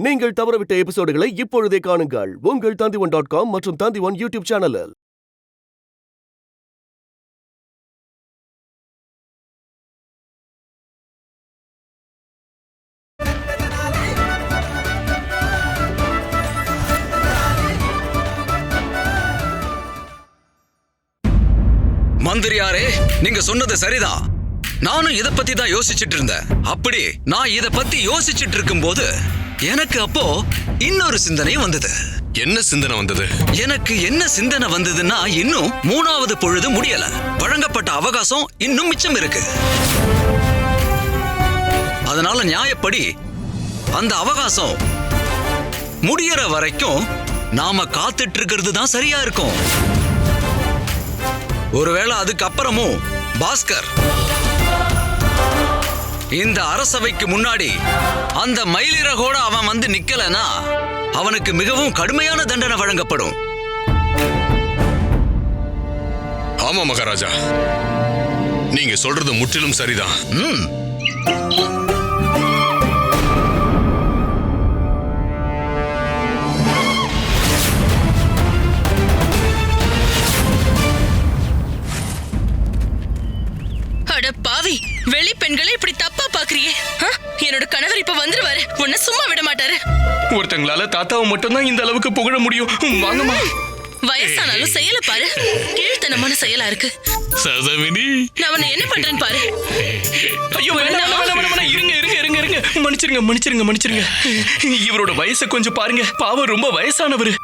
நீங்கள் தவறவிட்ட எபிசோடுகளை இப்பொழுதே காணுங்கள் உங்கள் Tandivan.com மற்றும் Tandivan யூடியூப் சேனலில். மந்திரியாரே, நீங்க சொன்னது சரிதான். நானும் இத பத்தி தான் யோசிச்சுட்டு இருந்தேன். அப்படி நான் இத பத்தி யோசிச்சுட்டு இருக்கும்போது எனக்கு அப்போ இன்னொரு சிந்தனை வந்தது. என்ன சிந்தனை வந்தது? எனக்கு என்ன சிந்தனை வந்ததுன்னா, இன்னும் 3வது பொழுது முடியல. வழங்கப்பட்ட அவகாசம் இன்னும் மிச்சம் இருக்கு. அதனால நியாயப்படி அந்த அவகாசம் முடியற வரைக்கும் நாம காத்துட்டு இருக்கிறது தான் சரியா இருக்கும். ஒருவேளை அதுக்கப்புறமும் பாஸ்கர் இந்த அரசவைக்கு முன்னாடி அந்த மயிலிறகோட அவன் வந்து நிக்கலனா அவனுக்கு மிகவும் கடுமையான தண்டனை வழங்கப்படும். ஆமா மகாராஜா, நீங்க சொல்றது முற்றிலும் சரிதான். பாவி, வெளி பெண்களை இப்படி தப்பா பாக்குறியே. என்னோட கணவர் இப்ப வந்துருவாரு, உன்னை சும்மா விட மாட்டாரு. ஒருத்தங்களால தாத்தாவை மட்டும் தான் இந்த அளவுக்கு புகழ முடியும். வாங்கம்மா. வயசானாலும் செயல பாரு, கீழ்த்தனமான செயலா இருக்கு. சதவினி, நான் உன்னை என்ன பண்றேன்னு பாரு. ஐயோ, இருங்க. மன்னிச்சிருங்க. இவரோட வயசை கொஞ்சம் பாருங்க. பாவம், ரொம்ப வயசானவரு.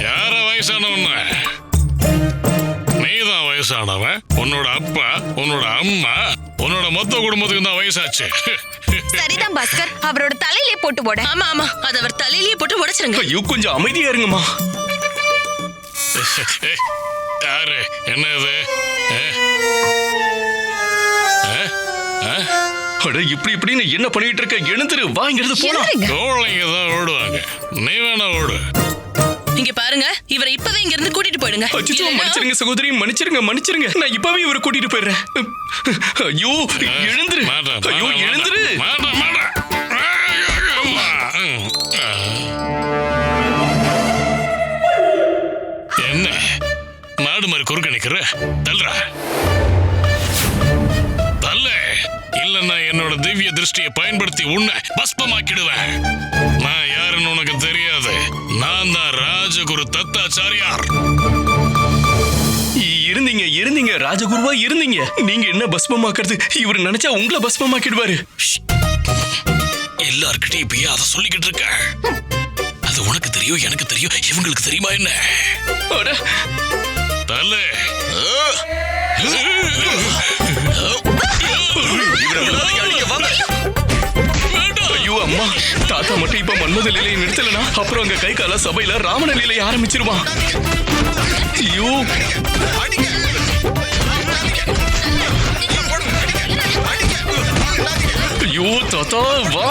யார வயசானவன? நீதான் வயசானவன். உன்னோட அப்பா, உன்னோட அம்மா, உன்னோட மொத்த குடும்பத்துக்கு தான் வயசாச்சு. சரிதான் பாஸ்கர், அவரோட தலையிலே போட்டு போட. ஆமா, அது அவர் தலையிலேயே போட்டு உடைச்சிருங்க. ஐயோ, கொஞ்சம் அமைதியா இருங்கம்மா. யாரு? என்ன இது? இப்படின்னு என்ன பண்ணிட்டு இருக்க? எழுந்துரு, வாங்கிறது போலாம். தோழைங்க தான் ஓடுவாங்க, நீ வேணா ஓடு. இங்க பாருங்க, இவரை இப்பவே இங்க இருந்து கூட்டிட்டு போயிடுங்க. மன்னிச்சிருங்க சகோதரி, மன்னிச்சிருங்க. நான் இப்பவே இவரை கூட்டிட்டு போயிடுறேன். ஐயோ, எழுந்துரு. ஐயோ, எழுந்துரு. என்ன மாடு மாதிரி குறுக்க நிக்கிற? தல்றா, இல்லன்னா என்னோட திவ்ய திருஷ்டியை பயன்படுத்தி உன்னை பஸ்பமாக்கிடுவேன். நான் யாருன்னு உனக்கு தெரியாது. நான் தான் ராஜகுரு தத்தாச்சாரியார். இருந்தீங்க ராஜகுருவா இருந்தீங்க. நீங்க என்ன பஸ்மமாக்குறது? இவர் நினைச்சா உங்களை பஸ்மமாக்கிடுவாரு. எல்லார்கிட்டையும் இப்ப அதை சொல்லிக்கிட்டு இருக்க. அது உனக்கு தெரியும், எனக்கு தெரியும், இவங்களுக்கு தெரியுமா என்ன? தல்லே, ஐயோ அம்மா, தாத்தா மட்டும் இப்ப மன்மத லீலையை நிறுத்தலனா அப்புறம் அங்க கை கால சபையில ராவண லீலையை ஆரம்பிச்சிருவான். ஐயோ, ஐயோ தாத்தா, வா.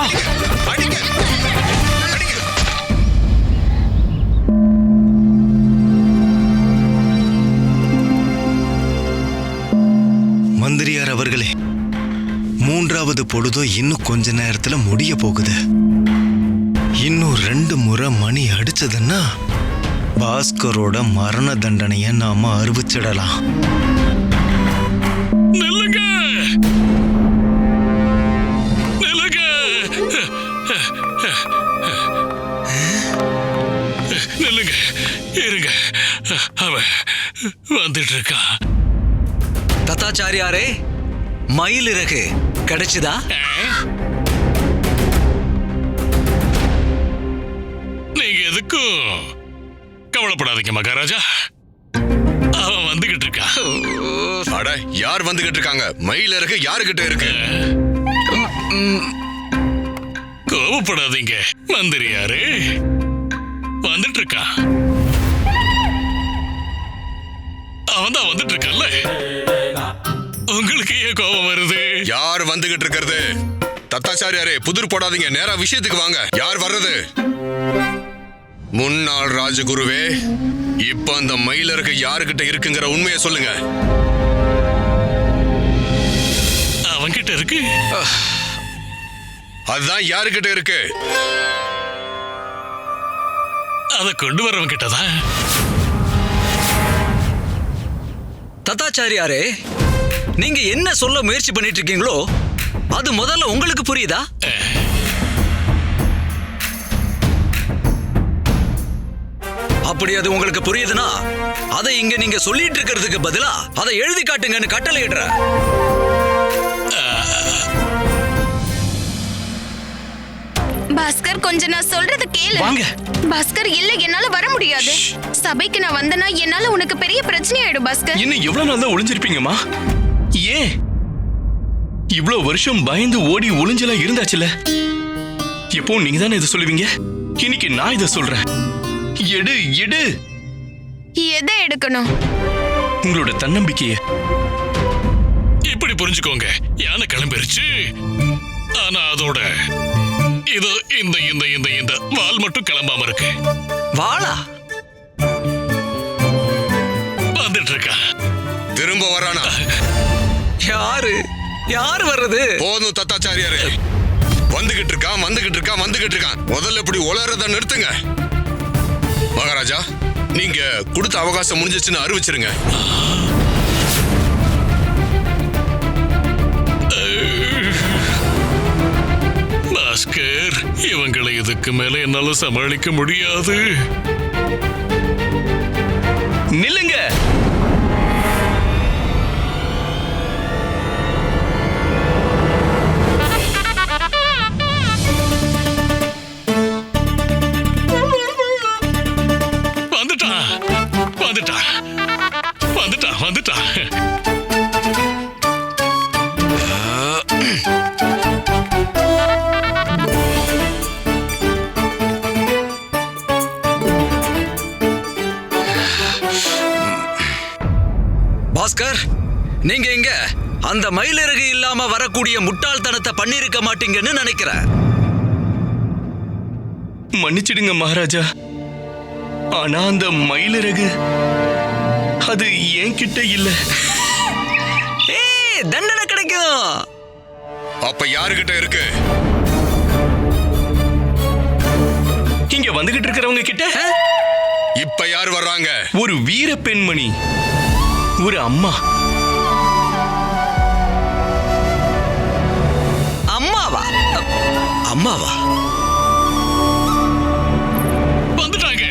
மந்திரியார் அவர்களே, 3வது பொழுதும் இன்னும் கொஞ்ச நேரத்துல முடிய போகுது. இன்னும் 2 முறை மணி அடிச்சதுன்னா பாஸ்கரோட மரண தண்டனைய நாம அறிவிச்சிடலாம். நில்லுங்க. இருங்க, அவன் வந்துட்டு இருக்கான். தத்தாச்சாரியாரே, மயிலிறகு கிடைச்சுதா? நீங்க எதுக்கும் கவலைப்படாதீங்க மகாராஜா, அவன் வந்துகிட்டு இருக்கான். அட, யார் வந்துகிட்டு இருக்காங்க? மயிலிறகு யாருகிட்ட இருக்கு? கோவப்படாதீங்க மந்திரியாரே, வந்துட்டு இருக்கான். அவன் தான் வந்துட்டு இருக்கல்ல, உங்களுக்கு ஏன் கோபம் வருது? யார் வந்துகிட்டு இருக்கிறது? தத்தாச்சாரியாரே, புதிர் போடாதீங்க, நேரா விஷயத்துக்கு வாங்க. யார் வர்றது? முன்னாள் ராஜகுருவே, இப்ப அந்த மயிலிறகு யாருகிட்ட இருக்குங்கிற உண்மையை சொல்லுங்க. அவன்கிட்ட இருக்கு. அதுதான் யாருக்கிட்ட இருக்கு? அதை கொண்டு வரவன் கிட்டதான். தத்தாச்சாரியாரே, நீங்க என்ன சொல்ல முயற்சி பண்ணிட்டு இருக்கீங்களோ அது முதல்ல உங்களுக்கு புரியுதா? அப்படி அது உங்களுக்கு புரியுதுன்னா அதை இங்க நீங்க சொல்லிட்டு இருக்கிறதுக்கு பதிலா அதை எழுதி காட்டுங்கன்னு கட்டளையிடுற. பாஸ்கர், கொஞ்சம் நான் சொல்றது கேளு. வாங்க. பாஸ்கர், இல்ல என்னால வர முடியாது. சபைக்கு நான் வந்தனா என்னால உனக்கு பெரிய பிரச்சனை ஆயிடும் பாஸ்கர். இன்னும் எவ்வளவு நாள் தான் ஒளிஞ்சிருப்பீங்கம்மா? ஏன் இவ்வளவு வருஷம் பயந்து ஓடி ஒளிஞ்செல்லாம் இருந்தாச்சுல? எப்போ நீங்க தானே இதை சொல்லுவீங்க. இன்னைக்கு நான் இதை சொல்றேன். எடு எடு. எதை எடுக்கணும்? உங்களோட தன்னம்பிக்கைய. இப்படி புரிஞ்சுக்கோங்க, யானை கிளம்பிருச்சு. ஆனா அதோட இதோ இந்த இந்த இந்த இந்த வால் மட்டும் கிளம்பாம இருக்கு. வாளா? வந்துட்டு இருக்கா. திரும்ப வரானா? யாரு யார் வர்றது? போதும் தத்தாச்சாரியாரே, வந்துகிட்டு இருக்கான். முதல்ல இப்படி உளறத நிறுத்துங்க. மகாராஜா, நீங்க கொடுத்த அவகாசம் முடிஞ்சிச்சுன்னு அறிவிச்சிருங்க. பாஸ்கர், இவங்களை இதுக்கு மேல என்னால சமாளிக்க முடியாது. நில்லுங்க. வந்துட்டா. பாஸ்கர், நீங்க இங்க அந்த மயிலிறகு இல்லாம வரக்கூடிய முட்டாள்தனத்தை பண்ணிருக்க மாட்டீங்கன்னு நினைக்கிறேன். மன்னிச்சிடுங்க மகாராஜா. ஆனா அந்த மயிலிறகு அது என்கிட்ட இல்ல. தண்டனை கிடைக்கும். அப்ப யாருகிட்ட இருக்கு? இங்க வந்துகிட்டு இருக்கிறவங்க கிட்ட. இப்ப யார் வர்றாங்க? ஒரு வீர பெண்மணி, ஒரு அம்மா. அம்மாவா? அம்மாவா? வந்துட்டாங்க.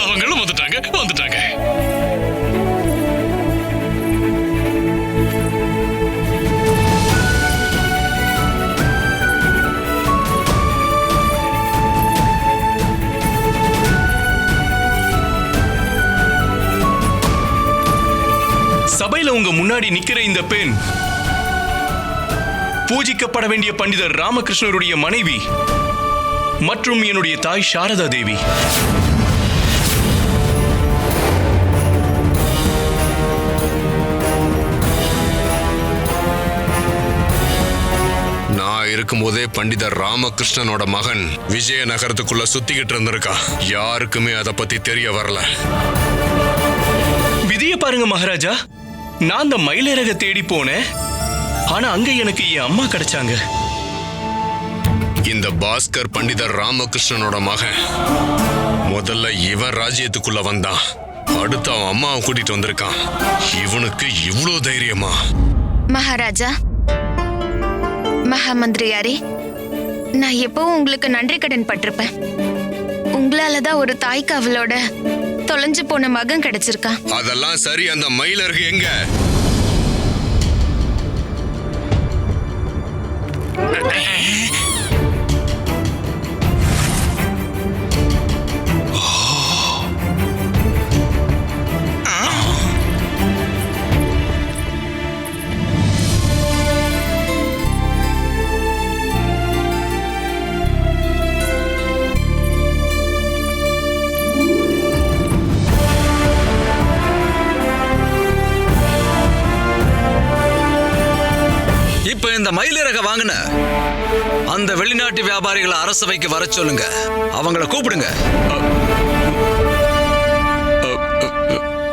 அவங்களும் வந்துட்டாங்க. சபையில உங்க முன்னாடி நிக்கிற இந்த பெண் பூஜிக்கப்பட வேண்டிய பண்டிதர் ராமகிருஷ்ணருடைய மனைவி மற்றும் என்னுடைய தாய் சாரதா தேவி. நான் இருக்கும்போதே பண்டிதர் ராமகிருஷ்ணனோட மகன் விஜயநகரத்துக்குள்ள சுத்திக்கிட்டு இருந்திருக்கா. யாருக்குமே அதை பத்தி தெரிய வரல. விதிய பாருங்க மகாராஜா. நான் அந்த மயிலிறக தேடி போனேன். ஆனா அங்க எனக்கு என் அம்மா கிடைச்சாங்க. இந்த பாஸ்கர் பண்டிதர் ராமகிருஷ்ணனோட மகன் முதல்ல இவன் ராஜ்யத்துக்குள்ள வந்தான். அடுத்து அவன் அம்மாவை கூட்டிட்டு வந்திருக்கான். இவனுக்கு இவ்ளோ தைரியமா? மகாராஜா, மகாமந்திரியாரே, நான் எப்பவும் உங்களுக்கு நன்றி கடன் பட்டிருப்பேன். உங்களாலதான் ஒரு தாய்க்கு அவளோட தொலைஞ்சு போன மகன் கிடைச்சிருக்கான். அதெல்லாம் சரி, அந்த மயிலருக்கு எங்க? இப்ப இந்த மயிலிறக வாங்கின அந்த வெளிநாட்டு வியாபாரிகளை அரசவைக்கு வர சொல்லுங்க. அவங்கள கூப்பிடுங்க.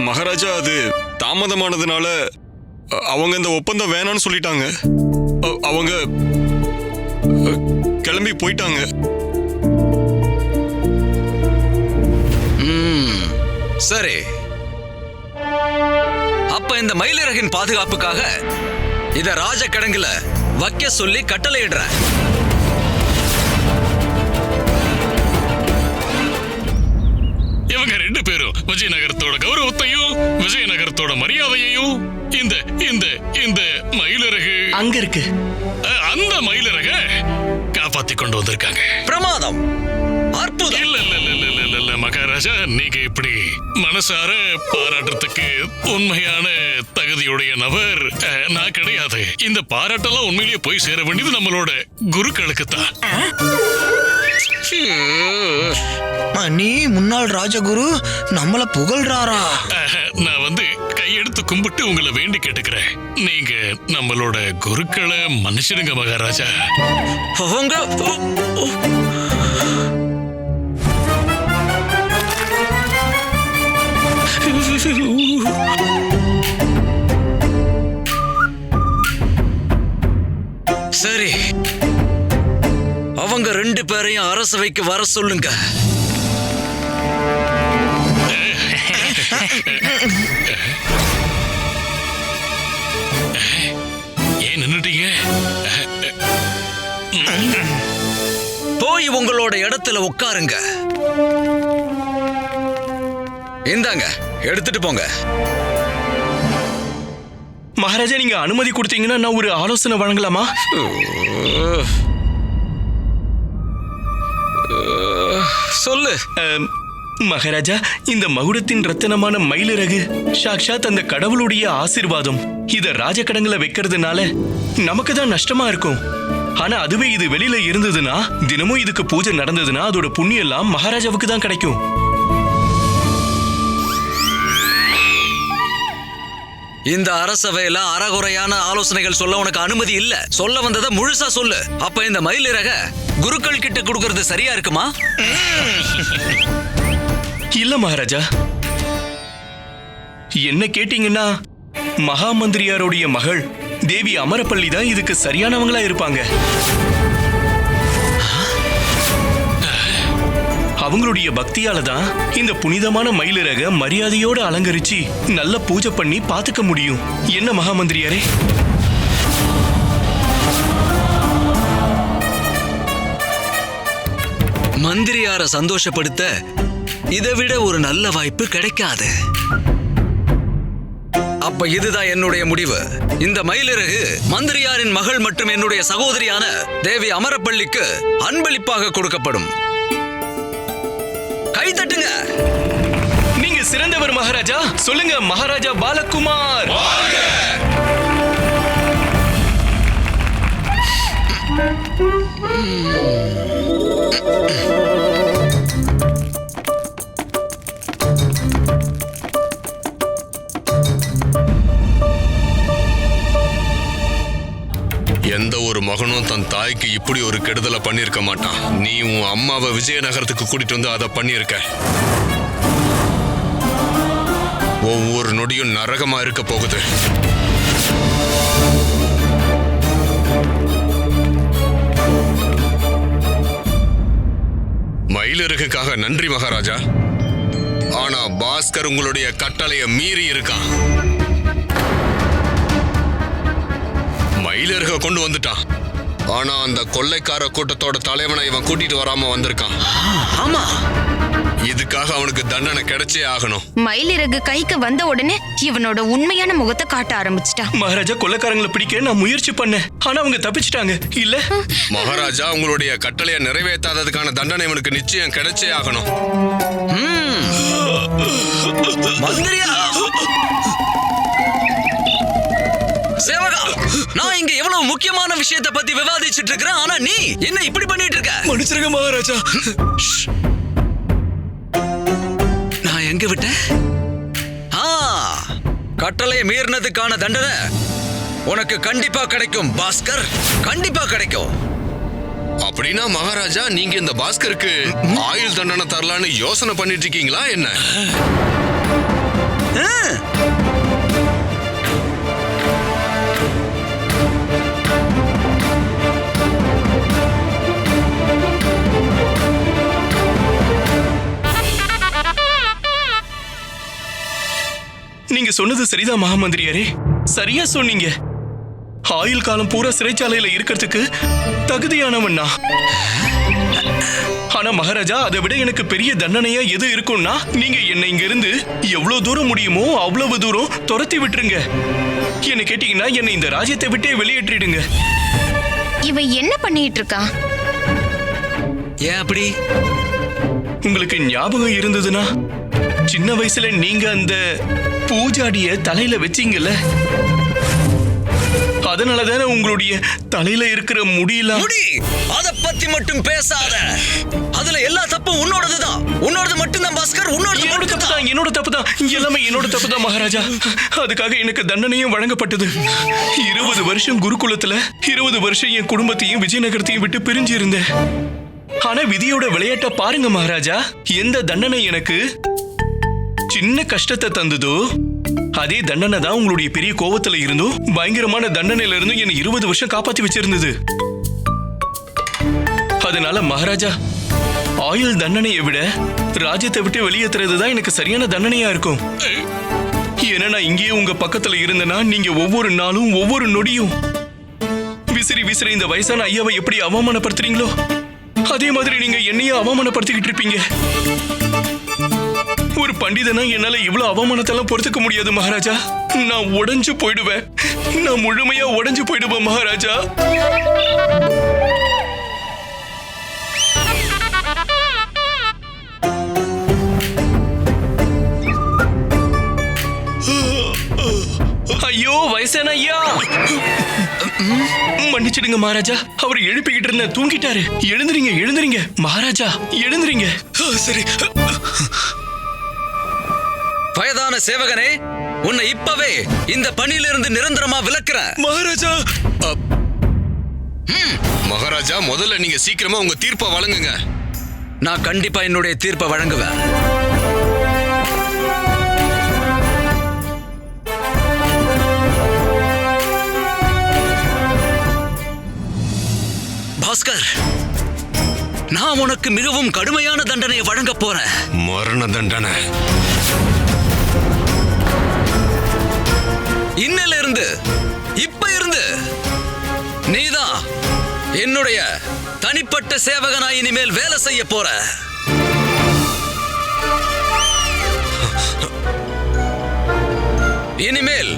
மகாராஜா, அது தாமதமானதுனால அவங்க இந்த ஒப்பந்தம் வேணாம்னு சொல்லிட்டாங்க. அவங்க கிளம்பி போயிட்டாங்க. சரி, அப்ப இந்த மயிலிறகின் பாதுகாப்புக்காக இத ராஜ கடங்குல வைக்க சொல்லி கட்டளையிடுறேன். இவங்க 2 பேரும் விஜயநகரத்தோட கௌரவத்தையும் விஜயநகரத்தோட மரியாதையையும் இந்த இந்த இந்த மயிலிறகு அங்க இருக்கு. அந்த மயிலிறக காப்பாத்தி கொண்டு வந்திருக்காங்க. பிரமாதம், அற்புதம். இல்ல இல்ல இல்ல இல்ல இல்ல இல்ல மகாராஜா, நீங்க இப்படி மனசார பாராட்டுறதுக்கு உண்மையான தகுதியுடைய நபர் நான் கிடையாது. இந்த பாராட்டெல்லாம் உண்மையிலேயே போய் சேர வேண்டியது நம்மளோட குருக்களுக்கு தான். நீ முன்னாள் ராஜகுரு நம்மள புகழ்றாரா? நான் வந்து கையெடுத்து கும்பிட்டு உங்களை வேண்டி கேட்டுக்கிறேன். நீங்க நம்மளோட குருக்களை மன்னிச்சிடுங்க மகாராஜா. அவங்க சரி, அவங்க 2 பேரையும் அரசவைக்கு வர சொல்லுங்க. ஏன் நின்னுட்டீங்க? போய் உங்களோட இடத்துல உட்காருங்க. இந்தாங்க, எடுத்துட்டு போங்க. மகாராஜா, நீங்க அனுமதி கொடுத்தீங்கன்னா நான் ஒரு ஆலோசனை வழங்கலாமா? சொல்லு. மகாராஜா, இந்த மகுடத்தின் ரத்தினமான மயிலிறகு சாக்ஷாத் அந்த கடவுளுடைய ஆசீர்வாதம். இத ராஜகடங்குல வைக்கிறதுனால நமக்கு தான் நஷ்டமா இருக்கும். ஆனா அதுவே இது வெளியில இருந்ததுன்னா, தினமும் இதுக்கு பூஜை நடந்ததுன்னா அதோட புண்ணியம் எல்லாம் மகாராஜாவுக்கு தான் கிடைக்கும். இந்த அரசவையில அறகுறையான ஆலோசனைகள் சொல்ல உனக்கு அனுமதி இல்ல. சொல்ல வந்ததை முழுசா சொல்லு. அப்ப இந்த மயிலிறக குருக்கள் கிட்ட கொடுக்கறது சரியா இருக்குமா? இல்ல மகாராஜா, என்ன கேட்டீங்கன்னா மகா மந்திரியாருடைய மகள் தேவி அமரப்பள்ளி தான் இதுக்கு சரியானவங்களா இருப்பாங்க. அவங்களுடைய பக்தியால தான் இந்த புனிதமான மயிலிறக மரியாதையோட அலங்கரிச்சு நல்ல பூஜை பண்ணி பாத்துக்க முடியும். என்ன மகா மந்திரியாரே? மந்திரியார சந்தோஷப்படுத்த இதை விட ஒரு நல்ல வாய்ப்பு கிடைக்காது. அப்ப இதுதான் என்னுடைய முடிவு. இந்த மயிலிறகு மந்திரியாரின் மகள் மற்றும் என்னுடைய சகோதரியான தேவி அமரப்பள்ளிக்கு அன்பளிப்பாக கொடுக்கப்படும். கை தட்டுங்க. நீங்க சிறந்தவர் மகாராஜா. சொல்லுங்க மகாராஜா பாலகுமார். எந்த ஒரு மகனும் தன் தாய்க்கு இப்படி ஒரு கெடுதலை பண்ணியிருக்க மாட்டான். நீ உன் அம்மாவை விஜயநகரத்துக்கு கூட்டிட்டு வந்து அதை பண்ணியிருக்க. ஒவ்வொரு நொடியும் நரகமா இருக்க போகுது. மயிலிறகுக்காக நன்றி மகாராஜா. ஆனா பாஸ்கர் உங்களுடைய கட்டளையை மீறி இருக்கான். மயிலிறக கொண்டு வந்துட்டான். ஆனா அந்த கொள்ளைக்கார கூட்டத்தோட தலைவனை இவன் கூட்டிட்டு வராம வந்திருக்கான். ஆமா, இதுக்காக அவனுக்கு தண்டனை கிடைச்சே ஆகணும். மயிலிறகு கைக்கு வந்த உடனே இவனோட உண்மையான முகத்தை காட்ட ஆரம்பிச்சிட்டான். மகாராஜா, கொள்ளைக்காரங்களை பிடிக்க நான் முயற்சி பண்ணேன். ஆனா அவங்க தப்பிச்சிட்டாங்க. இல்ல மகாராஜா, உங்களுடைய கட்டளையை நிறைவேற்றாததுக்கான தண்டனை இவனுக்கு நிச்சயம் கிடைச்சே ஆகணும். மந்திரியா, சேவகா, நான் இங்க எவ்வளவு முக்கியமான விஷயத்தை பத்தி விவாதிச்சுட்டு இருக்கிறேன். ஆனா நீ என்ன இப்படி பண்ணிட்டு இருக்க? மன்னிச்சிருங்க மகாராஜா. நான் எங்க விட்டேன்? கட்டளையை மீறினதுக்கான தண்டனை உனக்கு கண்டிப்பா கிடைக்கும் பாஸ்கர், கண்டிப்பா கிடைக்கும். அப்படின்னா மகாராஜா, நீங்க இந்த பாஸ்கருக்கு ஆயுள் தண்டனை தரலான்னு யோசனை பண்ணிட்டு இருக்கீங்களா என்ன? நீங்க சொன்னது சரிதான் மகாமந்திரியாரே, சரியா சொன்னீங்க. ஆயுள் காலம் பூரா சிறைச்சாலையில இருக்கிறதுக்கு தகுதியானவன் நான். ஆனா மகாராஜா, அதை விட எனக்கு பெரிய தண்டனையா எது இருக்கும்னா, நீங்க என்னை இங்க இருந்து எவ்வளவு தூரம் முடியுமோ அவ்வளவு தூரம் துரத்தி விட்டுருங்க. என்ன கேட்டீங்கன்னா என்னை இந்த ராஜ்யத்தை விட்டே வெளியேற்றிடுங்க. இவன் என்ன பண்ணிட்டு இருக்கான்? ஏன் அப்படி? உங்களுக்கு ஞாபகம் இருந்ததுன்னா, சின்ன வயசுல நீங்க அந்த பூஜாடிய தலையில வச்சீங்கல்ல, அதனாலதானே உங்களுடைய தலையில இருக்கிற முடியெல்லாம். முடி, அத பத்தி மட்டும் பேசாத. அதுல எல்லா தப்பும் உன்னோடதுதான். உன்னோடது மட்டும்தான் பாஸ்கர், என்னோட தப்பு தான். எல்லாமே என்னோட தப்பு தான் மகாராஜா. அதுக்காக எனக்கு தண்டனையும் வழங்கப்பட்டது. 20 வருஷம் குருகுலத்துல, 20 வருஷம் என் குடும்பத்தையும் விஜயநகரத்தையும் விட்டு பிரிஞ்சு இருந்தேன். ஆனா விதியோட விளையாட்ட பாருங்க மகாராஜா. எந்த தண்டனை எனக்கு சின்ன கஷ்டத்தை தந்ததோ, அதே தண்டனை தான் உங்களுடைய பெரிய கோபத்துல இருந்தும் பயங்கரமான தண்டனையில இருந்தும் என்ன 20 வருஷம் காப்பாத்தி வச்சிருந்தது. அதனால மகாராஜா, ஆயுள் தண்டனையை விட ராஜ்யத்தை விட்டு வெளியேற்றுறதுதான் எனக்கு சரியான தண்டனையா இருக்கும். ஏன்னா நான் இங்கேயே உங்க பக்கத்துல இருந்தேன்னா, நீங்க ஒவ்வொரு நாளும் ஒவ்வொரு நொடியும் விசிறி இந்த வயசான ஐயாவை எப்படி அவமானப்படுத்துறீங்களோ, அதே மாதிரி நீங்க என்னையும் அவமானப்படுத்திக்கிட்டு இருப்பீங்க. ஒரு பண்டிதனா என்னால இவ்வளவு அவமானத்தெல்லாம் பொறுத்துக்க முடியாது மகாராஜா. நான் உடைஞ்சு போயிடுவேன். நான் முழுமையா உடைஞ்சு போயிடுவேன் மகாராஜா. ஐயோ வயசான ஐயா, மன்னிச்சிடுங்க மகாராஜா. அவர் எழுப்பிக்கிட்டு இருந்த தூங்கிட்டாரு. எழுந்துறீங்க மகாராஜா, எழுந்துறீங்க. சரி. வயதான சேவகனே, உன்னை இப்பவே இந்த பணியிலிருந்து நிரந்தரமா விலக்குறேன். மகாராஜா. மகாராஜா, முதல்ல நீங்க சீக்கிரமா உங்க தீர்ப்பை வழங்குங்க. நான் கண்டிப்பா என்னுடைய தீர்ப்பை வழங்குவேன். பாஸ்கர், நான் உனக்கு மிகவும் கடுமையான தண்டனையை வழங்க போறேன். மரண தண்டனை. இன்னில இருந்து, இப்ப இருந்து நீதான் என்னுடைய தனிப்பட்ட சேவகனாய் இனிமேல் வேலை செய்ய போற. இனிமேல்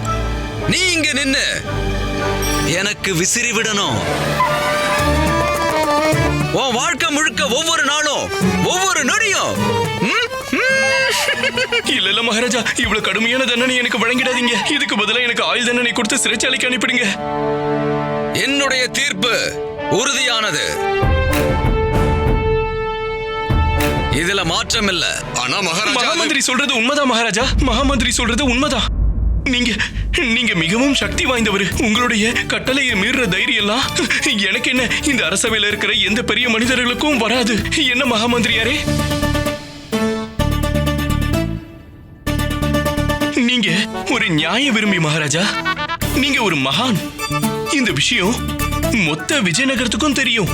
நீ இங்க நின்னு எனக்கு விசிறி விடணும். உன் வாழ்க்கை முழுக்க ஒவ்வொரு நாளும் ஒவ்வொரு நொடியும். இல்ல மகாராஜா, இவ்வளவு கடுமையான தண்டனை எனக்கு வழங்கிடாதீங்க. இதுக்கு பதிலா எனக்கு ஆயுள் தண்டனை கொடுத்து சிறைச்சாலைக்கு அனுப்பிடுங்க. என்னுடைய தீர்ப்பு உறுதியானது. இதுல மாற்றம் இல்ல. ஆனா மகாராஜா, மகாமந்திரி சொல்றது உண்மைதான் மகாராஜா. மகாமந்திரி சொல்றது உண்மைதான். நீங்க மிகவும் சக்தி வாய்ந்தவர். உங்களுடைய கட்டளையை மீறுற தைரியம் எல்லாம் எனக்கு என்ன, இந்த அரசவையில இருக்கிற எந்த பெரிய மனிதர்களுக்கும் வராது. என்ன மகாமந்திரியாரே, நீங்க ஒரு நியாய விரும்பி மகாராஜா. நீங்க ஒரு மகான். இந்த விஷயம் மொத்த விஜயநகரத்துக்கும் தெரியும்.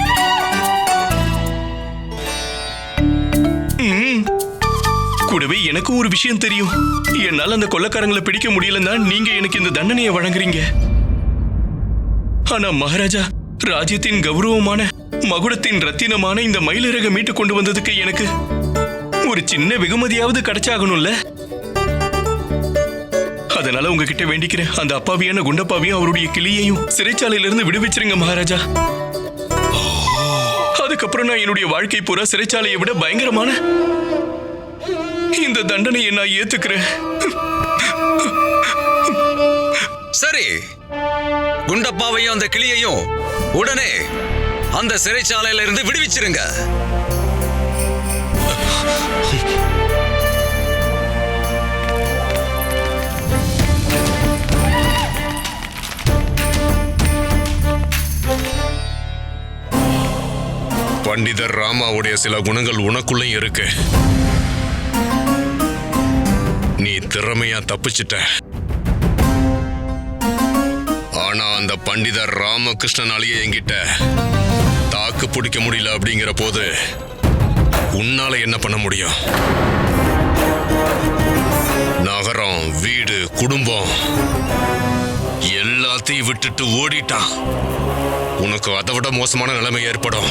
கூடவே எனக்கும் ஒரு விஷயம் தெரியும். என்னால அந்த கொள்ளைக்காரங்களை பிடிக்க முடியலன்னா நீங்க எனக்கு இந்த தண்டனையை வழங்குறீங்க. ஆனா மகாராஜா, ராஜ்யத்தின் கௌரவமான மகுடத்தின் ரத்தினமான இந்த மயிலிறக மீட்டு கொண்டு வந்ததுக்கு எனக்கு ஒரு சின்ன வெகுமதியாவது கிடைச்சாகணும்ல. அதனால உங்ககிட்ட வேண்டிக்கிறேன், அந்த அப்பாவியான குண்டப்பாவையும் அவருடைய கிளியையும் சிறைச்சாலையிலிருந்து விடுவிச்சிருங்க மகாராஜா. அதுக்கப்புறம் நான் என்னுடைய வாழ்க்கை பூரா சிறைச்சாலையை விட பயங்கரமான இந்த தண்டனையை நான் ஏத்துக்கிறேன். சரி, குண்டப்பாவையும் அந்த கிளியையும் உடனே அந்த சிறைச்சாலையில இருந்து விடுவிச்சிருங்க. பண்டிதர் ராமாவுடைய சில குணங்கள் உனக்குள்ளே இருக்கு. நீ திறமையா தப்பிச்சிட்ட. ஆனா அந்த பண்டிதர் ராமகிருஷ்ணனாலேயே என்கிட்ட தாக்கு பிடிக்க முடியல. அப்படிங்கிற போது உன்னால என்ன பண்ண முடியும்? நகரம், வீடு, குடும்பம் எல்லாத்தையும் விட்டுட்டு ஓடிட்டான். உனக்கு அதை விட மோசமான நிலைமை ஏற்படும்.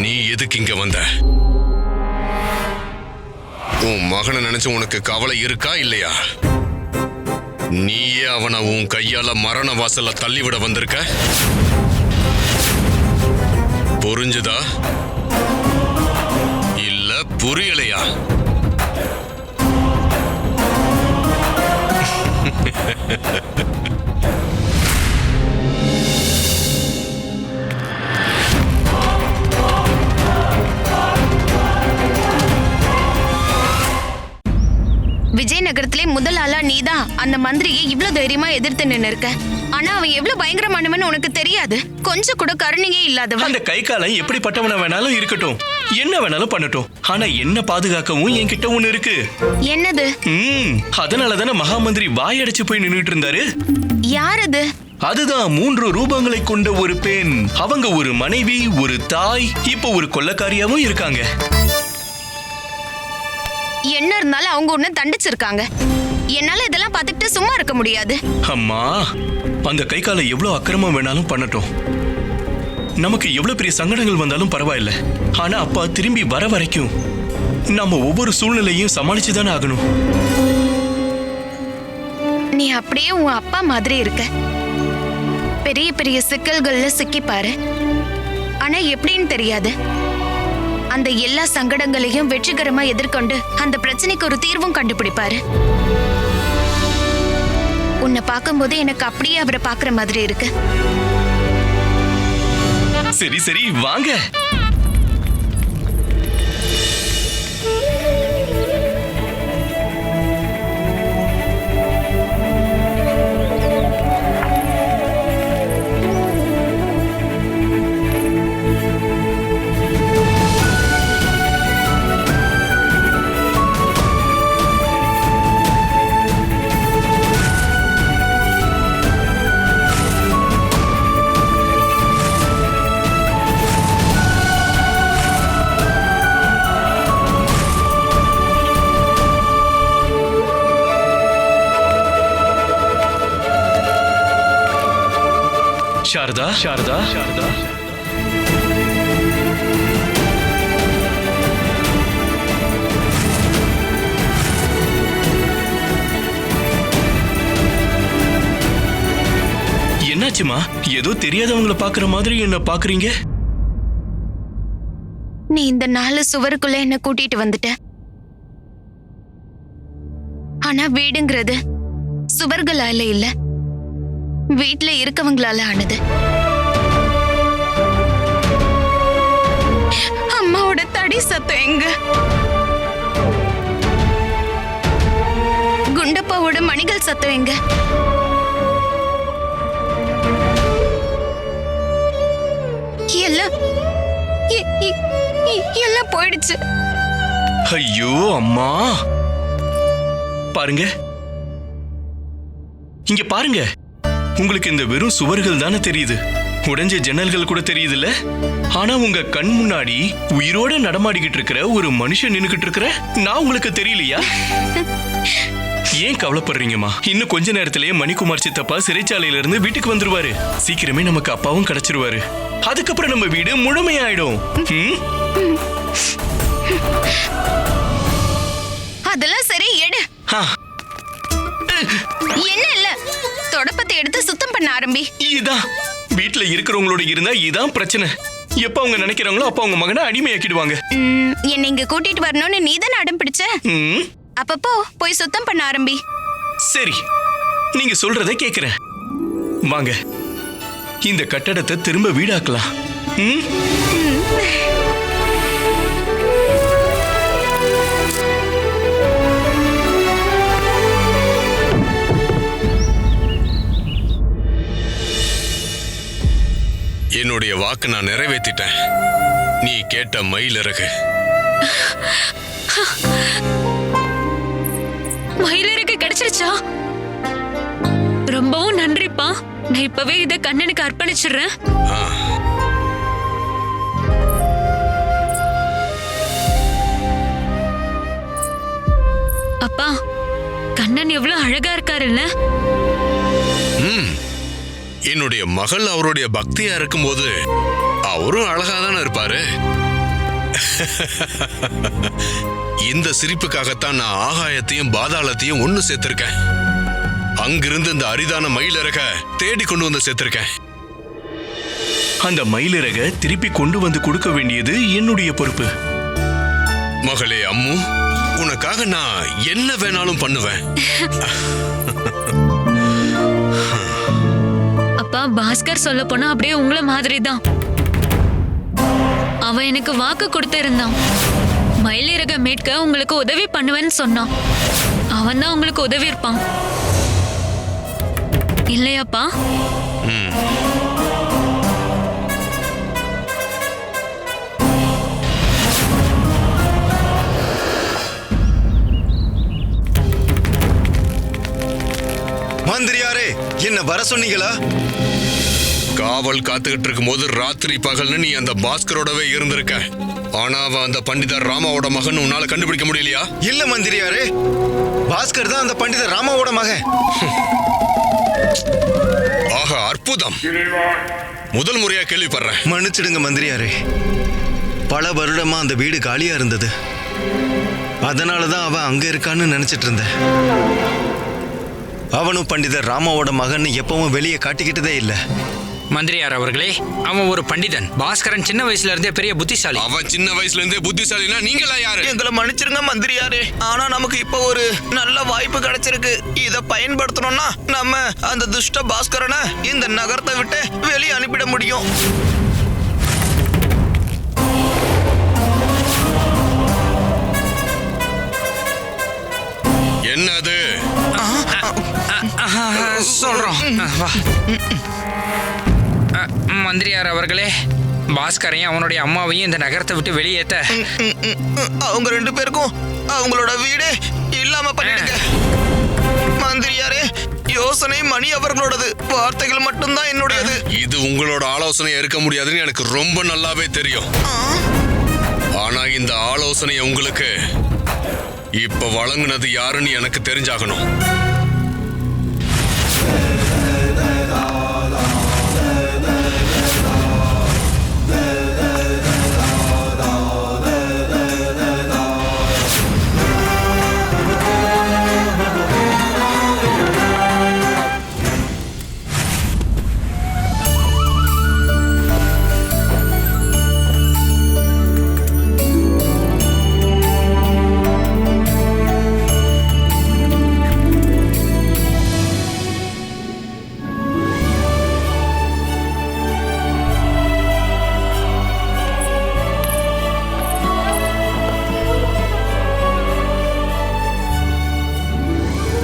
நீ எதுக்கு இங்க வந்த? உன் மகனை நினைச்சு உனக்கு கவலை இருக்கா இல்லையா? நீயே அவனை உன் கையால மரண வாசல்ல தள்ளிவிட வந்திருக்க. புரிஞ்சுதா இல்ல புரியலையா? விஜயநகரத்திலே முதல் ஆளா நீதான் அந்த மந்திரியை இவ்ளோ தைரியமா எதிர்த்து நின்னு இருக்க. ஆனா அவன் எவ்வளவு பயங்கரமானவன்னு உனக்கு தெரியாது. கொஞ்சம் கூட கருணையே இல்லாதவன். அந்த கை காலம் எப்படிப்பட்டவன வேணாலும் இருக்கட்டும், என்ன வேணாலும் பண்ணட்டும். ஆனா என்ன பாதுகாக்கவும் என்கிட்ட ஒண்ணு இருக்கு. என்னது? அதனாலதானே மகாமந்திரி வாயடைச்சு போய் நின்னுட்டு இருந்தாரு. யார் அது? அதுதான் 3 ரூபங்களை கொண்ட ஒரு பெண். அவங்க ஒரு மனைவி, ஒரு தாய், இப்ப ஒரு கொள்ளக்காரியாவும் இருக்காங்க. என்ன இருந்தாலும் அவங்க ஒண்ணு தண்டிச்சிருக்காங்க. என்னால இதெல்லாம் பார்த்துட்டு சும்மா இருக்க முடியாது. அம்மா, அந்த கை காலை எவ்வளவு அக்கிரமம் வேணாலும் பண்ணட்டும், நமக்கு எவ்வளவு பெரிய சங்கடங்கள் வந்தாலும் பரவாயில்ல. ஆனா அப்பா திரும்பி வர வரைக்கும் நாம ஒவ்வொரு சூழ்நிலையும் சமாளிச்சுதானே ஆகணும். நீ அப்படியே உன் அப்பா மாதிரி இருக்க. பெரிய பெரிய சிக்கல்கள்ல சிக்கிப்பாரு. ஆனா எப்படின்னு தெரியாது. அந்த எல்லா சங்கடங்களையும் வெற்றிகரமா எதிர்கொண்டு அந்த பிரச்சனைக்கு ஒரு தீர்வும் கண்டுபிடிப்பாரு. உன்னை பார்க்கும்போது எனக்கு அப்படியே அவரை பார்க்குற மாதிரி இருக்கு. சரி சரி வாங்க. சாரதா, சாரதா, சாரதா. என்னாச்சுமா? ஏதோ தெரியாதவங்கள பாக்குற மாதிரி என்ன பாக்குறீங்க? நீ இந்த 4 சுவருக்குள்ள என்ன கூட்டிட்டு வந்துட்ட. ஆனா வீடுங்கிறது சுவர்களால இல்ல, வீட்டுல இருக்கவங்களால ஆனது. அம்மாவோட தடி சத்தம் எங்க? குண்டப்பாவோட மணிகள் சத்தம் எங்க? எல்லாம் போயிடுச்சு. ஐயோ அம்மா, பாருங்க இங்க பாருங்க. உங்களுக்கு இந்த வெறும் சுவர்கள் தானே தெரியுது, உடைஞ்ச ஜன்னல்கள் கூட தெரியுதுல்ல. ஆனா உங்க கண் முன்னாடி உயிரோட நடமாடிக்கிட்டு இருக்கிற ஒரு மனுஷன் நின்னுக்கிட்டு இருக்கிற நான் உங்களுக்கு தெரியலையா? ஏன் கவலைப்படுறீங்கம்மா? இன்னும் கொஞ்ச நேரத்திலேயே மணிக்குமார் சித்தப்பா சிறைச்சாலையில இருந்து வீட்டுக்கு வந்துருவாரு. சீக்கிரமே நமக்கு அப்பாவும் கிடைச்சிருவாரு. அதுக்கப்புறம் நம்ம வீடு முழுமையாயிடும். அதெல்லாம் சரி, எடு. என்ன இல்ல, தொடப்பத்தை எடுத்து சுத்தம் பண்ண ஆரம்பி. இதான் வீட்டுல இருக்கிறவங்களோட இருந்தா இதான் பிரச்சனை. எப்ப அவங்க நினைக்கிறாங்களோ அப்ப அவங்க மகனை அடிமையாக்கிடுவாங்க. என்ன இங்க கூட்டிட்டு வரணும்னு நீதானே அடம் பிடிச்ச. அப்பப்போ போய் சுத்தம் பண்ண ஆரம்பி. சரி, நீங்க சொல்றதை கேக்குறேன். வாங்க, இந்த கட்டடத்தை திரும்ப வீடாக்கலாம். என்னுடைய வாக்கு நான் நிறைவேற்றிட்டேன். நீ கேட்ட மயிலிறகு. மயிலிறகு கிடைச்சிருச்சா? ரொம்பவும் நன்றிப்பா. நான் இப்பவே இத கண்ணனுக்கு அர்ப்பணிச்சிடுறேன். அப்பா கண்ணன் எவ்வளவு அழகா இருக்காருல்ல. என்னுடைய மகள் அவருடைய பக்தியா இருக்கும்போது அவரும் அழகா தானே இருப்பாரு. இந்த சிரிப்புக்காகத்தான் நான் ஆகாயத்தையும் பாதாளத்தையும் ஒண்ணு சேர்த்திருக்கேன். அங்கிருந்து இந்த அரிதான மயிலிறக தேடி கொண்டு வந்து சேர்த்திருக்கேன். அந்த மயிலிறக திருப்பி கொண்டு வந்து கொடுக்க வேண்டியது என்னுடைய பொறுப்பு. மகளே அம்மு, உனக்காக நான் என்ன வேணாலும் பண்ணுவேன். அப்பா பாஸ்கர் சொல்ல போனா அப்படியே உங்களை மாதிரி தான். அவன் எனக்கு வாக்கு கொடுத்திருந்தான். மயிலிறக மீட்க உங்களுக்கு உதவி பண்ணுவேன்னு சொன்னான். அவன் தான் உங்களுக்கு உதவி இருப்பான் இல்லையாப்பா? மந்திரியாரே, என்ன வர சொன்னீங்களா? காவல் காத்துக்கிட்டு இருக்கும் போது ராத்திரி பகல்னு நீ அந்த பாஸ்கரோடவே இருந்திருக்க. ஆனா அவன் அந்த பண்டிதர் ராமாவோட மகன் உன்னால கண்டுபிடிக்க முடியலையா? இல்ல மந்திரியாரே, பாஸ்கர் தான் அந்த பண்டிதர் ராமாவோட மகன். ஆக அற்புதம், முதல் முறையா கேள்விப்படுறேன். மன்னிச்சிடுங்க மந்திரியாரே, பல வருடமா அந்த வீடு காலியா இருந்தது. அதனாலதான் அவன் அங்க இருக்கான்னு நினைச்சிட்டு இருந்தேன். அவனும் பண்டிதர் ராமாவோட மகன் எப்பவும் வெளியே காட்டிக்கிட்டதே இல்ல. மந்திரியார் அவர்களே, அவன் ஒரு பண்டிதன். பாஸ்கரன் சின்ன வயசுல இருந்தே பெரிய புத்திசாலி. அவன் சின்ன வயசுல இருந்தே புத்திசாலினா நீங்களா யாரு? எங்களை மன்னிச்சிருங்க மந்திரியாரே, ஆனா நமக்கு இப்ப ஒரு நல்ல வாய்ப்பு கிடைச்சிருக்கு. இத பயன்படுத்தணும்னா நம்ம அந்த துஷ்ட பாஸ்கரனை இந்த நகரத்தை விட்டு வெளியே அனுப்பிட முடியும். என்னது? சொல்றோம். மந்திரியார் அவர்களே, பாஸ்கரையும் அவனுடைய அம்மாவையும் இந்த நகரத்தை விட்டு வெளியேற்ற அவங்க 2 பேருக்கும் அவங்களோட வீடு இல்லாம பண்ணிடுங்க. மந்திரியாரே, யோசனை மணி அவர்களோடது, வார்த்தைகள் மட்டும்தான் என்னுடையது. இது உங்களோட ஆலோசனை இருக்க முடியாதுன்னு எனக்கு ரொம்ப நல்லாவே தெரியும். ஆனா இந்த ஆலோசனை உங்களுக்கு இப்ப வழங்குனது யாருன்னு எனக்கு தெரிஞ்சாகணும்.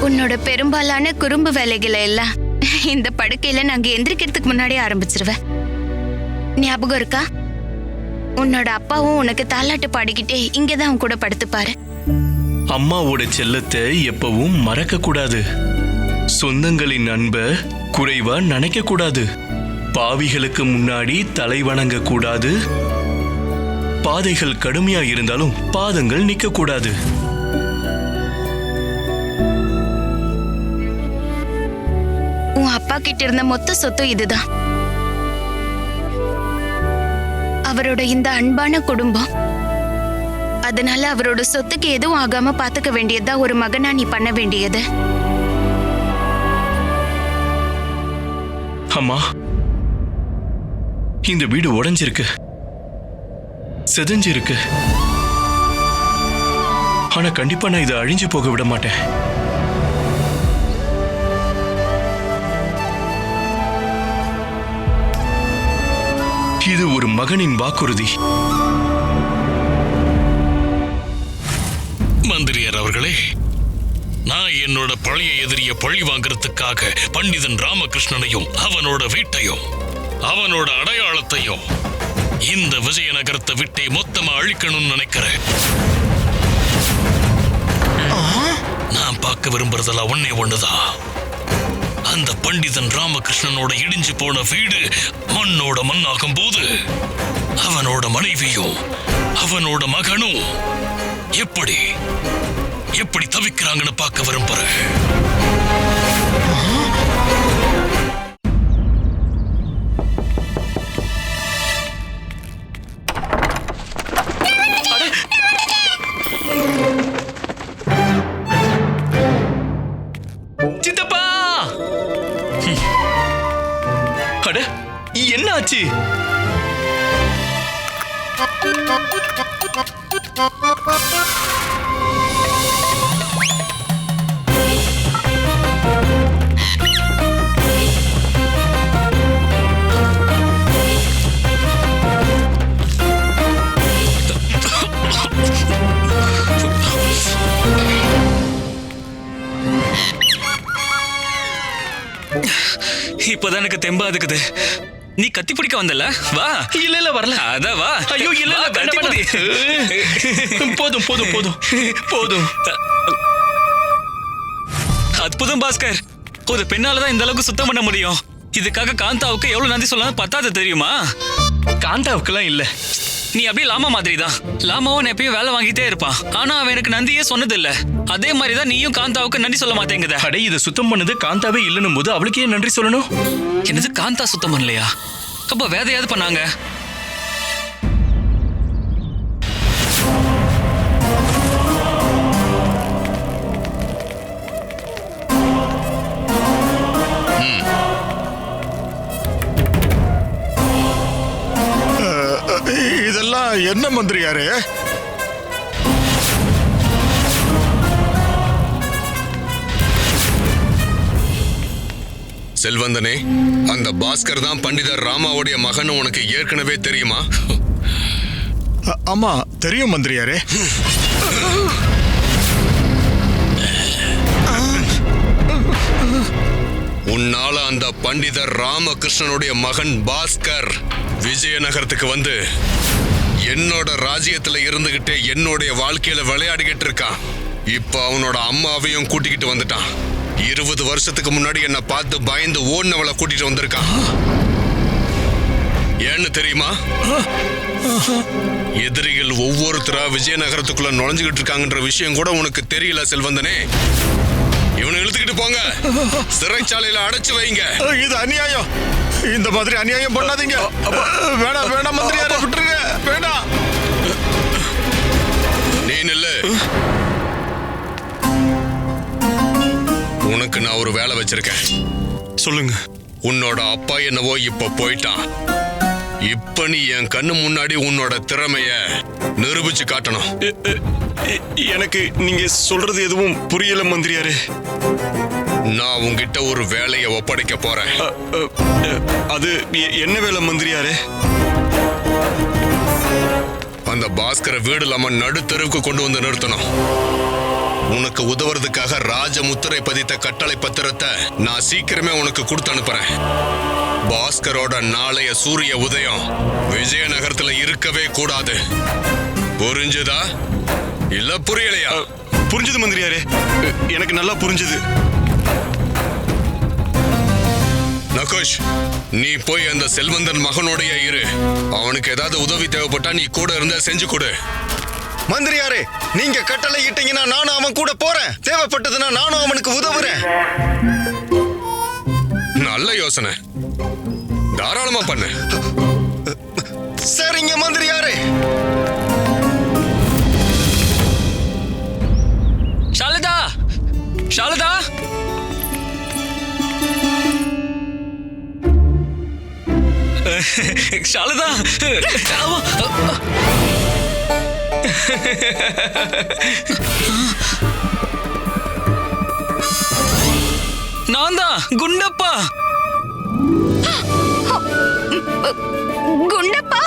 உன்னோட பெரும்பாலான குறும்பு வேலைகளை எல்லாம் இந்த படுக்கையில நாங்க எந்திரிக்கிறதுக்கு முன்னாடியே ஆரம்பிச்சிருவேன். ஞாபகம் இருக்கா? உன்னோட அப்பாவும் உனக்கு தாலாட்டு பாடிக்கிட்டே இங்கதான் உன் கூட படுத்துப்பாரு. அம்மாவோட செல்லத்தை எப்பவும் மறக்க கூடாது. சொந்தங்களின் அன்ப குறைவா நினைக்க கூடாது. பாவிகளுக்கு முன்னாடி தலை வணங்க கூடாது. பாதைகள் கடுமையா இருந்தாலும் பாதங்கள் நிக்க கூடாது. உன் அப்பா கிட்ட இருந்த மொத்த சொத்தும் இதுதான். அவரோட இந்த அன்பான குடும்பம். அதனால அவரோட சொத்துக்கு எதுவும் ஆகாம பாத்துக்க வேண்டியதுதான் ஒரு மகனா நீ பண்ண வேண்டியது. அம்மா, இந்த வீடு உடைஞ்சிருக்கு, செதஞ்சிருக்கு. ஆனா கண்டிப்பா நான் இதை அழிஞ்சு போக விட மாட்டேன். இது ஒரு மகனின் வாக்குறுதி. மந்திரியார் அவர்களே, நான் என்னோட பழைய எதிரிய பழி வாங்கறதுக்காக பண்டிதன் ராமகிருஷ்ணனையும் அவனோட வீட்டையும் அவனோட அடையாளத்தையும் இந்த விஜயநகரத்தை விட்டே மொத்தமா அழிக்கணும்னு நினைக்கிறேன். நான் பார்க்க விரும்புறதெல்லாம் ஒன்னே ஒண்ணுதான். அந்த பண்டிதன் ராமகிருஷ்ணனோட இடிஞ்சு போன வீடு மண்ணோட மண்ணாகும் போது அவனோட மனைவியும் அவனோட மகனும் எப்படி எப்படி தவிக்கிறாங்கன்னு பார்க்க விரும்புறேன். சித்தப்பா! அட, என்ன ஆச்சு? இப்பதான் எனக்கு தெம்பா இருக்குது. நீ கத்தி பிடிக்க வந்தல? வா. இல்ல வரல. அத வா. ஐயோ இல்ல கத்தி பிடி. போதும் போதும் போதும் போதும். அற்புதம் பாஸ்கர். ஒரு பெண்ணாலதான் இந்த அளவுக்கு சுத்தம் பண்ண முடியும். இதுக்காக காந்தாவுக்கு எவ்வளவு நன்றி சொல்லணும் பத்தாது தெரியுமா? காந்தாவுக்குலாம் இல்ல. நீ அப்படியே லாமா மாதிரி தான். லாமாவும் எப்பயும் வேலை வாங்கிட்டே இருப்பான். ஆனா அவன் எனக்கு நன்றியே சொன்னது இல்ல. அதே மாதிரிதான் நீயும் காந்தாவுக்கு நன்றி சொல்ல மாட்டேங்குத. அடே, இதை சுத்தம் பண்ணது காந்தாவே இல்லைன்னும் போது அவளுக்கு ஏன் நன்றி சொல்லணும்? என்னது, காந்தா சுத்தம் பண்ணலையா? அப்ப வேற யாவது பண்ணாங்க? இதெல்லாம் என்ன மந்திரியாரே? செல்வந்தனே, அந்த பாஸ்கர் தான் பண்டிதர் ராமாவுடைய மகன் உனக்கு ஏற்கனவே தெரியுமா? ஆமா தெரியும் மந்திரியாரே. உன்னால அந்த பண்டிதர் ராமகிருஷ்ணனுடைய மகன் பாஸ்கர் விஜயநகரத்துக்கு வந்து என்னோட ராஜ்யத்துல இருந்துகிட்டே என்னுடைய வாழ்க்கையில விளையாடிக்கிட்டு இருக்கான். இப்ப அவனோட அம்மாவையும் கூட்டிக்கிட்டு வந்துட்டான். 20 வருஷத்துக்கு முன்னாடி என்ன பார்த்து பயந்து ஓடினவளை கூட்டிட்டு வந்திருக்கான். ஏன்னு தெரியுமா? எதிரிகள் ஒவ்வொருத்தரா விஜயநகரத்துக்குள்ள நுழைஞ்சுகிட்டு இருக்காங்கன்ற விஷயம் கூட உனக்கு தெரியல செல்வந்தனே. இவனை இழுத்துக்கிட்டு போங்க, சிறைச்சாலையில அடைச்சு வைங்க. இது அநியாயம். இந்த மாதிரி அநியாயம் பண்ணாதீங்க. வேணாம் வேணாம் மந்திரியாரே, விட்டுருங்க. வேணாம். நீ நில்லு. உனக்கு நான் ஒரு வேலை வச்சிருக்கேன். சொல்லுங்க. உன்னோட அப்பா என்னவோ இப்ப போயிட்டான். இப்ப நீ என் கண்ணு முன்னாடி உன்னோட திறமைய நிரூபிச்சு காட்டணும். எனக்கு நீங்க சொல்றது எதுவும் புரியல மந்திரியாரே. நான் உன்கிட்ட ஒரு வேலையை ஒப்படைக்க போறேன். அது என்ன வேலை மந்திரியாரே? அந்த பாஸ்கரை வீடு இல்லாம நடுத்தெருவுக்கு கொண்டு வந்து நிறுத்தணும். உனக்கு உதவுறதுக்காக ராஜமுத்திரை பதித்த கட்டளை பத்திரத்தை நான் சீக்கிரமே உனக்கு கொடுத்து அனுப்புறேன். பாஸ்கரோட நாளைய சூரிய உதயம் விஜயநகரத்துல இருக்கவே கூடாது. புரிஞ்சுதா இல்ல புரியலையா? புரிஞ்சது மந்திரியாரே, எனக்கு நல்லா புரிஞ்சது. நகுஷ், நீ போய் அந்த செல்வந்தன் மகனோடைய இரு. அவனுக்கு ஏதாவது உதவி தேவைப்பட்டா நீ கூட இருந்த செஞ்சு கொடு. மந்திரியாரே, நீங்க கட்டளை இட்டீங்கன்னா நானும் அவன் கூட போறேன். தேவைப்பட்டதுன்னா நானும் அவனுக்கு உதவுறேன். நல்ல யோசனை, தாராளமா பண்ணு. சரிங்க மந்திரியாரே. ஷாலதா, ஷாலதா, ஷாலதா. நான் தான் குண்டப்பா. குண்டப்பா,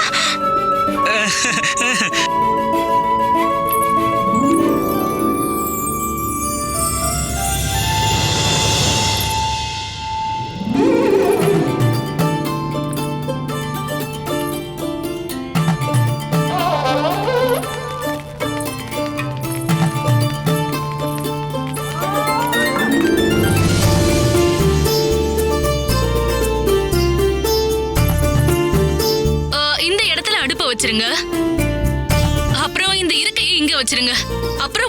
இந்த இடத்துல அடுப்ப வச்சிருங்க.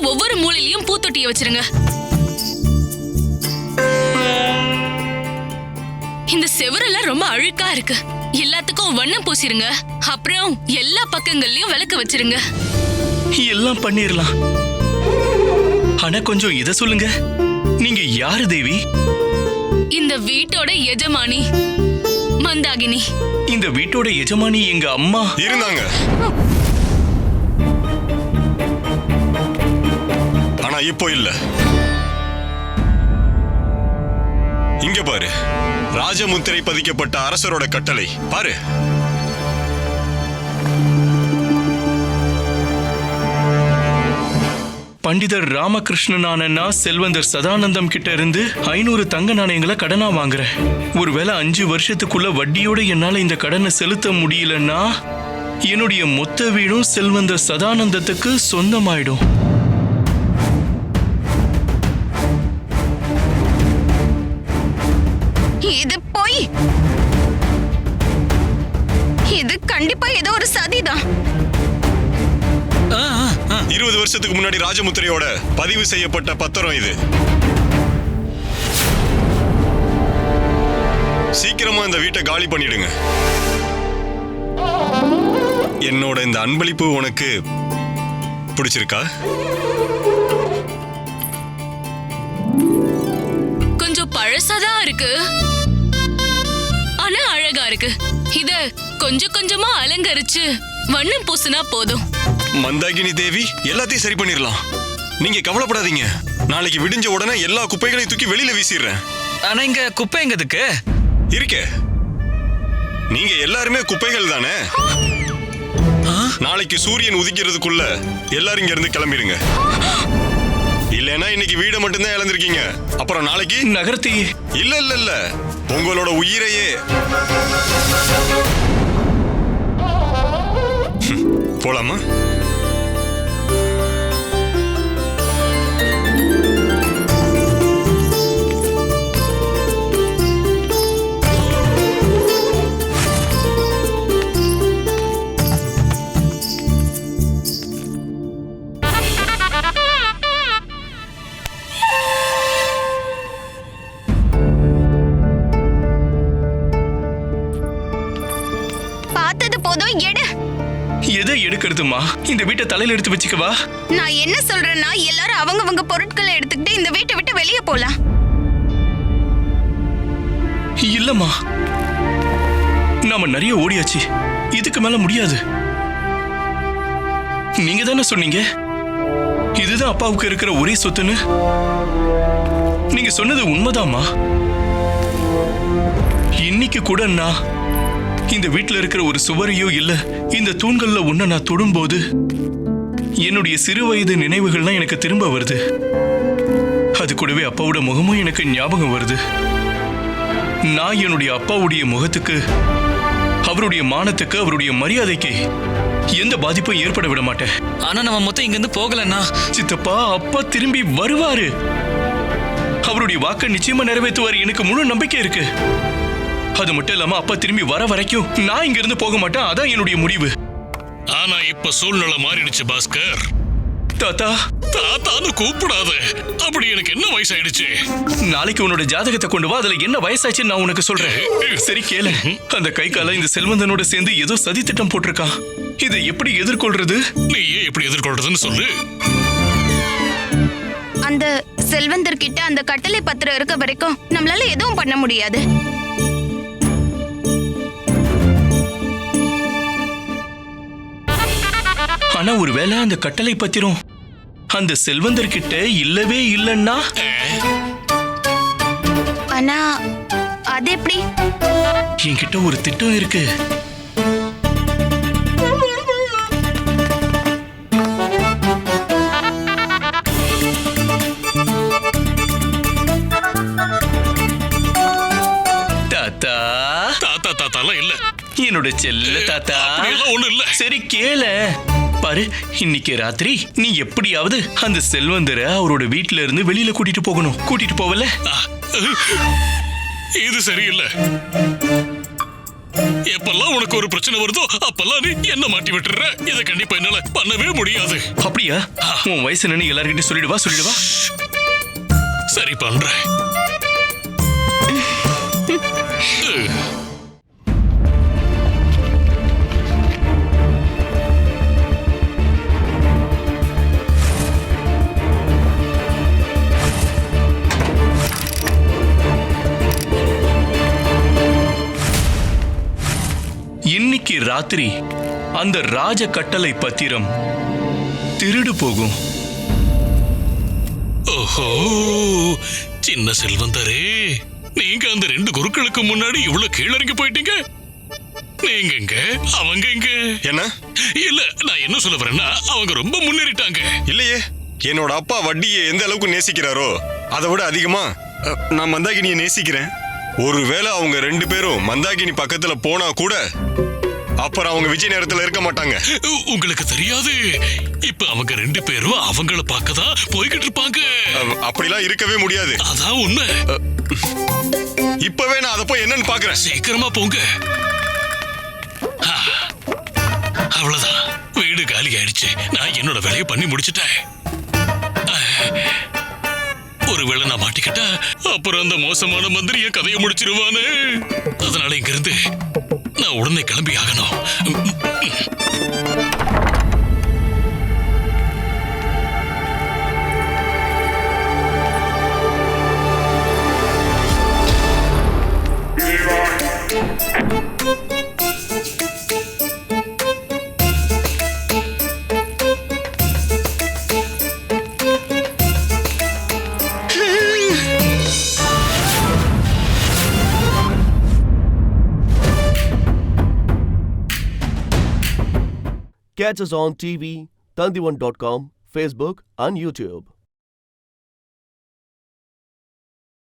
ஒவ்வொரு மூலையிலயும் பூத்தொட்டிய வச்சிருங்க. இந்த செவரெல்லாம் ரொம்ப அழுக்கா இருக்கு. எல்லாத்துக்கும் வண்ணம் பூசிருங்க. அப்புறம் எல்லா பக்கங்கள்லயும் விளக்கு வச்சிருங்க. எல்லாம் பண்ணிரலாம். ஆனா கொஞ்சம் இத சொல்லுங்க, நீங்க யாரு தேவி? இந்த வீட்டோட எஜமானி மந்தாகினி. இந்த வீட்டோட எஜமானி எங்க அம்மா இருந்தாங்க. ஆனா இப்போ இல்ல. இங்க பாரு, ராஜமுத்திரை பதிக்கப்பட்ட அரசரோட கட்டளை பாரு. பண்டிதர் ராமகிருஷ்ணனான செல்வந்தர் சதானந்தம் கிட்ட இருந்து 500 தங்க நாணயங்களை கடனா வாங்குறேன். ஒருவேளை 5 வருஷத்துக்குள்ள வட்டியோட என்னால இந்த கடனை செலுத்த முடியலன்னா என்னுடைய மொத்த வீடும் செல்வந்தர் சதானந்தத்துக்கு சொந்தமாயிடும். இது போய், இது கண்டிப்பா ஏதோ ஒரு சதிதான். 20 வருஷத்துக்கு முன்னாடி ராஜமுத்திரையோட பதிவு செய்யப்பட்ட பத்திரம் இது. சீக்கிரமா இந்த வீட்டை காலி பண்ணிடுங்க. என்னோட இந்த அன்பளிப்பு உனக்கு பிடிச்சிருக்கா? கொஞ்சம் பழசாதான் இருக்கு, ஆனா அழகா இருக்கு. இத கொஞ்சம் கொஞ்சமா அலங்கரிச்சு வண்ணம் பூசினா போதும். மந்தாகினி தேவி, எல்லாத்தையும் சரி பண்ணிடலாம். நீங்க கவலைப்படாதீங்க. நாளைக்கு விடிஞ்ச உடனே எல்லா குப்பைகளையும் தூக்கி வெளியில வீசிடுறேன். ஆனா இங்க குப்பை எங்கதுக்கு இருக்கே? நீங்க எல்லாருமே குப்பைகள் தானே? நாளைக்கு சூரியன் உதிக்கிறதுக்குள்ள எல்லாரும் இங்க இருந்து கிளம்பிடுங்க. இல்லைன்னா இன்னைக்கு வீடை மட்டும்தான் இழந்திருக்கீங்க. அப்புறம் நாளைக்கு நகர்த்தி. இல்ல இல்ல இல்ல, உங்களோட உயிரையே. போலாமா? பார்த்தது போதும், எடு. எதை எடுக்கிறதுமா? இந்த வீட்டை தலையில எடுத்து வச்சுக்கவா? நான் என்ன சொல்றேன்னா, எல்லாரும் அவங்க பொருட்களை எடுத்துக்கிட்டு இந்த வீட்டை விட்டு வெளியே போலாம். இல்லம்மா, நாம நிறைய ஓடியாச்சு. இதுக்கு மேல முடியாது. நீங்க தானே சொன்னீங்க இதுதான் அப்பாவுக்கு இருக்கிற ஒரே சொத்துன்னு. நீங்க சொன்னது உண்மைதாம்மா. இன்னைக்கு கூட நான் இந்த வீட்டுல இருக்கிற ஒரு சுவரையோ இல்ல இந்த தூண்கள்ல ஒன்ன நான் தொடும்போது என்னுடைய சிறு வயது நினைவுகள்லாம் எனக்கு திரும்ப வருது. அது கூடவே அப்பாவோட முகமும் எனக்கு ஞாபகம் வருது. நான் என்னுடைய அப்பாவுடைய முகத்துக்கு, அவருடைய மானத்துக்கு, அவருடைய மரியாதைக்கு எந்த பாதிப்பும் ஏற்பட விட மாட்டேன். ஆனா நம்ம மொத்தம் இங்க இருந்து போகலன்னா சித்தப்பா, அப்பா திரும்பி வருவாரு. அவருடைய வாக்கை நிச்சயமா நிறைவேற்றுவாரு. எனக்கு முழு நம்பிக்கை இருக்கு. அது மட்டும் இல்லாம அப்பா திரும்பி வர வரைக்கும் நான் இங்க இருந்து போக மாட்டேன். அதான் என்னுடைய முடிவு. ஆனா இப்ப சூழ்நிலை மாறிடுச்சு பாஸ்கர். தாத்தா, தாத்தான்னு கூப்பிடாத. அப்படி எனக்கு என்ன வயசாயிடுச்சு? நாளைக்கு உன்னோட ஜாதகத்தை கொண்டு வா. அதுல என்ன வயசாச்சுன்னு நான் உனக்கு சொல்றேன். சரி கேளு. அந்த கை கால இந்த செல்வந்தனோட சேர்ந்து ஏதோ சதி திட்டம் போட்டிருக்கான். இதை எப்படி எதிர்கொள்றது? நீ ஏன் எப்படி எதிர்கொள்றதுன்னு சொல்லு. அந்த செல்வந்தர் கிட்ட அந்த கட்டளை பத்திரம் இருக்க வரைக்கும் நம்மளால எதுவும் பண்ண முடியாது. ஆனா ஒருவேளை அந்த கட்டளை பத்திரம் அந்த செல்வந்தர் கிட்ட இல்லவே இல்லன்னா? ஆனா அது எப்படி? என்கிட்ட ஒரு திட்டம் இருக்கு. தாத்தா, தாத்தா தாத்தாலாம் இல்ல. என்னோட செல்ல தாத்தா. அப்படியெல்லாம் ஒண்ணும் இல்ல. சரி கேள பாரு, இன்னைக்கு ராத்திரி நீ எப்படியாவது அந்த செல்வந்தரை அவரோட வீட்டுல இருந்து வெளியில கூட்டிட்டு போகணும். கூட்டிட்டு போவல? இது சரியில்லை. எப்பெல்லாம் உனக்கு ஒரு பிரச்சனை வருதோ அப்பெல்லாம் நீ என்ன மாட்டி விட்டுற. இதை கண்டிப்பா என்னால பண்ணவே முடியாது. அப்படியா? உன் வயசு என்னன்னு எல்லார்கிட்டயும் சொல்லிடுவா. சரி பண்றேன். இன்னைக்கு ராத்திரி அந்த ராஜ கட்டளை பத்திரம் திருடு போகும். ஓஹோ, சின்ன செல்வந்தரே, நீங்க அந்த 2 குருக்களுக்கு முன்னாடி இவ்வளவு கீழறங்கி போயிட்டீங்க. நீங்க எங்க, அவங்க எங்க? என்ன? இல்ல, நான் என்ன சொல்ல வரேன்னா அவங்க ரொம்ப முன்னேறிட்டாங்க. இல்லையே, என்னோட அப்பா வட்டியை எந்த அளவுக்கு நேசிக்கிறாரோ அதை விட அதிகமா நான் மந்தாகினியை நேசிக்கிறேன். ஒருவேளை அவங்க 2 பேரும் மந்தாகினி பக்கத்துல போனா கூட அப்புறம் அவங்க விஜய் நேரத்துல இருக்க மாட்டாங்க. உங்களுக்கு தெரியாது, இப்ப அவங்க 2 பேரும் அவங்கள பார்க்கதான் போய்கிட்டு இருப்பாங்க. அப்படிலாம் இருக்கவே முடியாது. அதான் உண்மை. இப்பவே நான் அதை போய் என்னன்னு பாக்குறேன். சீக்கிரமா போங்க. அவ்வளவுதான், வீடு காலி ஆயிடுச்சு. நான் என்னோட வேலையை பண்ணி முடிச்சிட்டேன். ஒருவேளை நான் மாட்டிக்கிட்டா அப்புறம் அந்த மோசமான மந்திரிய கதையை முடிச்சிருவானே. அதனால இங்க இருந்து நான் உடனே கிளம்பி ஆகணும். Catch us on TV, Tandivan.com, Facebook and YouTube.